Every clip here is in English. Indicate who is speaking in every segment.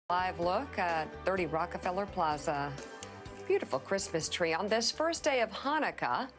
Speaker 1: Live look at 30 Rockefeller Plaza. Beautiful Christmas tree on this first day of Hanukkah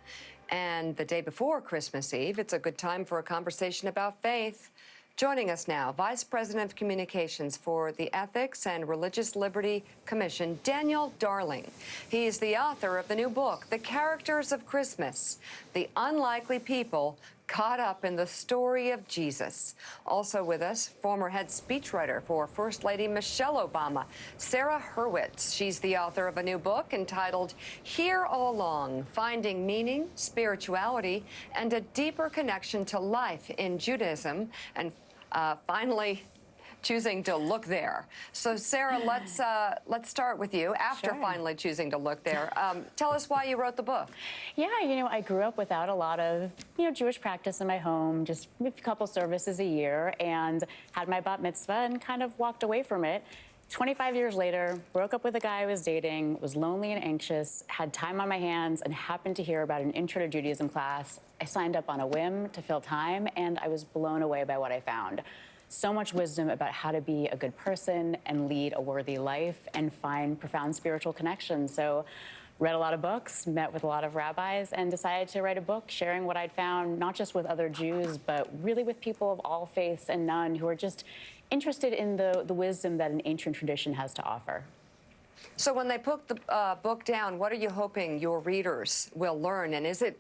Speaker 1: and the day before Christmas Eve. It's a good time for a conversation about faith. Joining us now, Vice President of Communications for the Ethics and Religious Liberty Commission, Daniel Darling. He is the author of the new book, The Characters of Christmas, The Unlikely People Caught Up in the Story of Jesus. Also with us, former head speechwriter for First Lady Michelle Obama, Sarah Hurwitz. She's the author of a new book entitled Here All Along, Finding Meaning, Spirituality, and a Deeper Connection to Life in Judaism, and finally choosing to look there. So Sarah, let's start with you. After finally choosing to look there, tell us why you wrote the book.
Speaker 2: Yeah, I grew up without a lot of, Jewish practice in my home, just a couple services a year, and had my bat mitzvah and kind of walked away from it. 25 years later, broke up with a guy I was dating, was lonely and anxious, had time on my hands, and happened to hear about an Intro to Judaism class. I signed up on a whim to fill time, and I was blown away by what I found. So much wisdom about how to be a good person and lead a worthy life and find profound spiritual connections. So read a lot of books, met with a lot of rabbis, and decided to write a book sharing what I'd found, not just with other Jews, but really with people of all faiths and none who are just interested in the wisdom that an ancient tradition has to offer.
Speaker 1: So when they put the book down, what are you hoping your readers will learn? And is it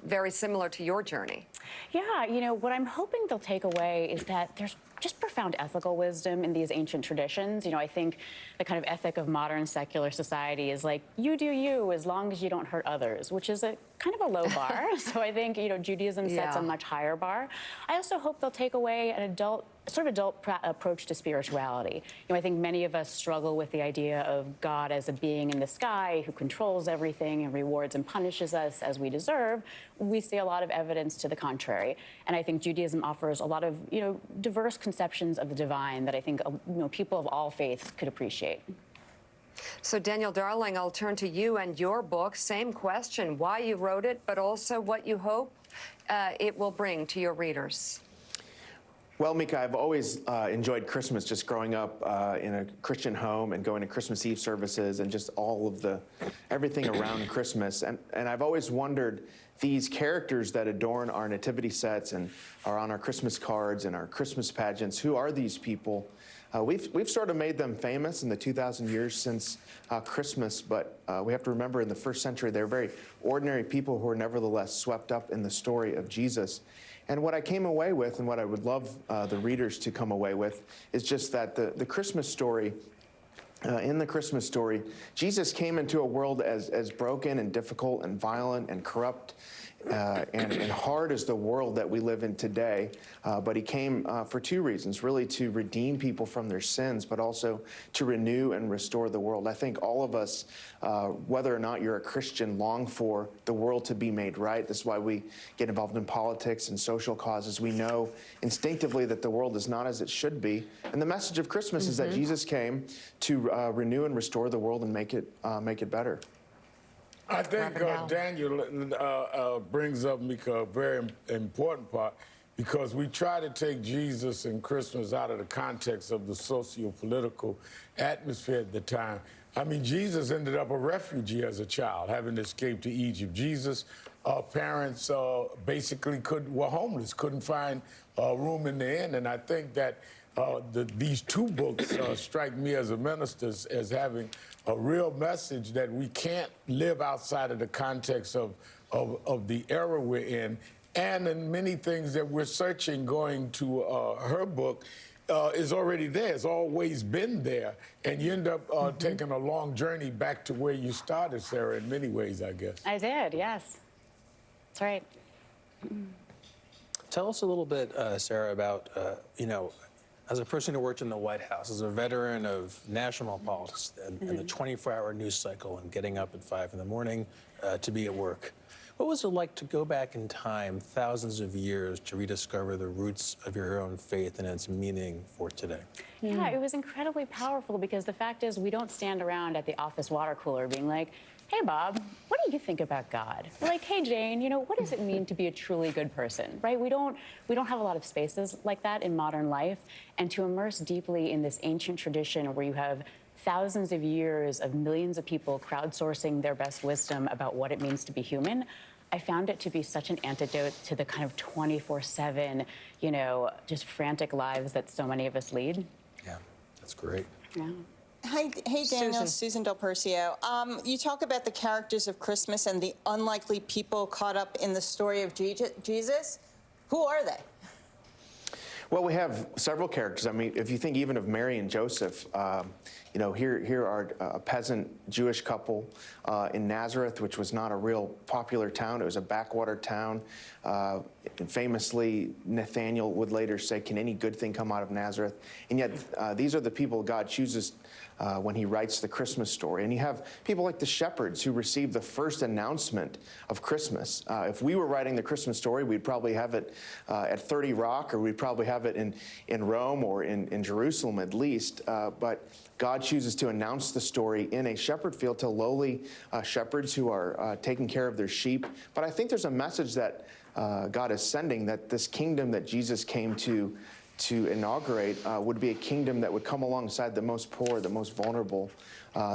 Speaker 1: very similar to your journey?
Speaker 2: Yeah, what I'm hoping they'll take away is that there's just profound ethical wisdom in these ancient traditions. I think the kind of ethic of modern secular society is like, you do you as long as you don't hurt others, which is a kind of a low bar. So I think, Judaism sets a much higher bar. I also hope they'll take away an adult approach to spirituality. I think many of us struggle with the idea of God as a being in the sky who controls everything and rewards and punishes us as we deserve. We see a lot of evidence to the contrary. And I think Judaism offers a lot of, diverse conceptions of the divine that I think, people of all faiths could appreciate.
Speaker 1: So Daniel Darling, I'll turn to you and your book. Same question, why you wrote it, but also what you hope it will bring to your readers.
Speaker 3: Well, Mika, I've always enjoyed Christmas, just growing up in a Christian home and going to Christmas Eve services and just all of everything around Christmas. And I've always wondered, these characters that adorn our nativity sets and are on our Christmas cards and our Christmas pageants, who are these people? We've sort of made them famous in the 2,000 years since Christmas, but we have to remember in the first century, they're very ordinary people who are nevertheless swept up in the story of Jesus. And what I came away with, and what I would love the readers to come away with, is just that the Christmas story, in the Christmas story, Jesus came into a world as broken and difficult and violent and corrupt and hard as the world that we live in today. But he came for two reasons, really to redeem people from their sins, but also to renew and restore the world. I think all of us, whether or not you're a Christian, long for the world to be made right. This is why we get involved in politics and social causes. We know instinctively that the world is not as it should be. And the message of Christmas is that Jesus came to renew and restore the world and make it better.
Speaker 4: I think Daniel brings up, Mika, a very important part, because we try to take Jesus and Christmas out of the context of the socio-political atmosphere at the time. I mean, Jesus ended up a refugee as a child, having escaped to Egypt. Jesus' parents basically were homeless, couldn't find room in the inn, and I think that these two books strike me as a minister as having a real message that we can't live outside of the context of the era we're in, and in many things that we're searching. Going to her book is already there. It's always been there, and you end up taking a long journey back to where you started, Sarah, in many ways, I guess.
Speaker 2: I did, yes. That's right.
Speaker 5: Tell us a little bit, Sarah, about, as a person who worked in the White House, as a veteran of national politics and the 24-hour news cycle and getting up at 5 in the morning to be at work, what was it like to go back in time thousands of years to rediscover the roots of your own faith and its meaning for today?
Speaker 2: Yeah, it was incredibly powerful, because the fact is we don't stand around at the office water cooler being like, hey, Bob, what do you think about God? We're like, hey, Jane, you know, what does it mean to be a truly good person, right? We don't have a lot of spaces like that in modern life. And to immerse deeply in this ancient tradition where you have thousands of years of millions of people crowdsourcing their best wisdom about what it means to be human, I found it to be such an antidote to the kind of 24/7, you know, just frantic lives that so many of us lead.
Speaker 5: Yeah, that's great.
Speaker 2: Yeah.
Speaker 6: Hi, hey Daniel, Susan Del Percio. You talk about the characters of Christmas and the unlikely people caught up in the story of Jesus. Who are they?
Speaker 3: Well, we have several characters. I mean, if you think even of Mary and Joseph, you know, here are a peasant Jewish couple in Nazareth, which was not a real popular town. It was a backwater town. And famously, Nathaniel would later say, "Can any good thing come out of Nazareth?" And yet, these are the people God chooses when he writes the Christmas story. And you have people like the shepherds who received the first announcement of Christmas. If we were writing the Christmas story, we'd probably have it at 30 Rock, or we'd probably have it in Rome or in Jerusalem at least. But God chooses to announce the story in a shepherd field to lowly shepherds who are taking care of their sheep. But I think there's a message that God is sending, that this kingdom that Jesus came to inaugurate would be a kingdom that would come alongside the most poor, the most vulnerable,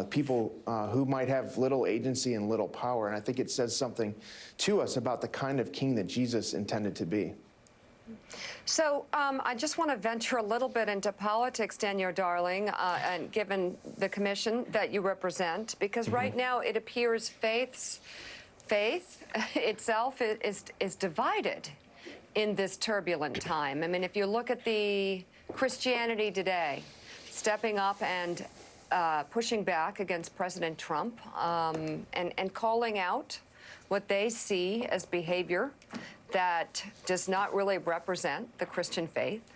Speaker 3: people who might have little agency and little power. And I think it says something to us about the kind of king that Jesus intended to be.
Speaker 1: So I just want to venture a little bit into politics, Daniel Darling, and given the commission that you represent, because right now it appears faith itself is divided in this turbulent time. I mean, if you look at the Christianity Today, stepping up and pushing back against President Trump and calling out what they see as behavior that does not really represent the Christian faith.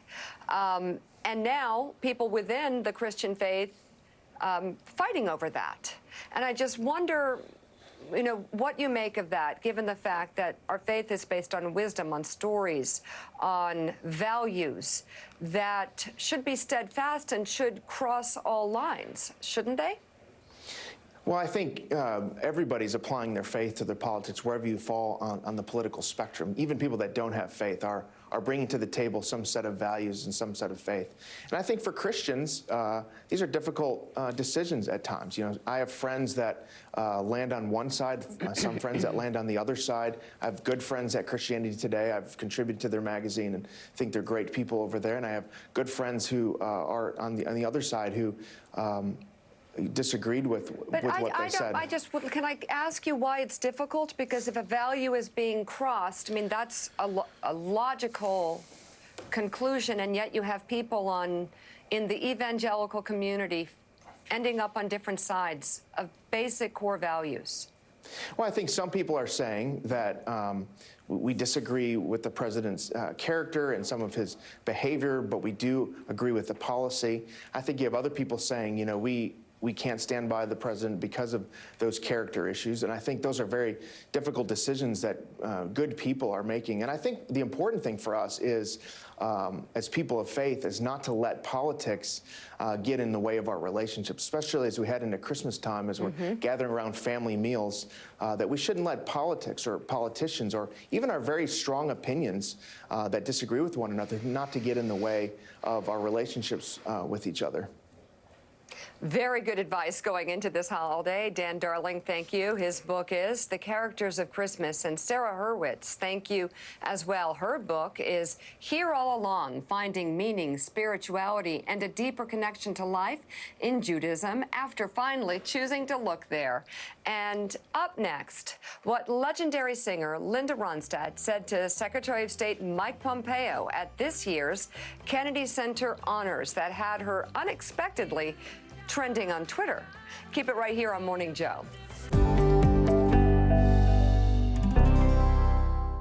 Speaker 1: And now people within the Christian faith fighting over that. And I just wonder, you know, what you make of that, given the fact that our faith is based on wisdom, on stories, on values that should be steadfast and should cross all lines, shouldn't they?
Speaker 3: Well, I think everybody's applying their faith to their politics wherever you fall on the political spectrum. Even people that don't have faith are bringing to the table some set of values and some set of faith. And I think for Christians, these are difficult decisions at times. You know, I have friends that land on one side, some friends that land on the other side. I have good friends at Christianity Today. I've contributed to their magazine and think they're great people over there. And I have good friends who are on the other side who disagreed with what they said.
Speaker 1: Can I ask you why it's difficult? Because if a value is being crossed, I mean, that's a logical conclusion, and yet you have people in the evangelical community ending up on different sides of basic core values.
Speaker 3: Well, I think some people are saying that we disagree with the president's character and some of his behavior, but we do agree with the policy. I think you have other people saying, you know, we can't stand by the president because of those character issues. And I think those are very difficult decisions that good people are making. And I think the important thing for us is, as people of faith, is not to let politics get in the way of our relationships, especially as we head into Christmas time, as we're gathering around family meals, that we shouldn't let politics or politicians or even our very strong opinions that disagree with one another not to get in the way of our relationships with each other.
Speaker 1: Very good advice going into this holiday. Dan Darling, thank you. His book is The Characters of Christmas. And Sarah Hurwitz, thank you as well. Her book is Here All Along, Finding Meaning, Spirituality, and a Deeper Connection to Life in Judaism After Finally Choosing to Look There. And up next, what legendary singer Linda Ronstadt said to Secretary of State Mike Pompeo at this year's Kennedy Center Honors that had her unexpectedly trending on Twitter. Keep it right here on Morning Joe.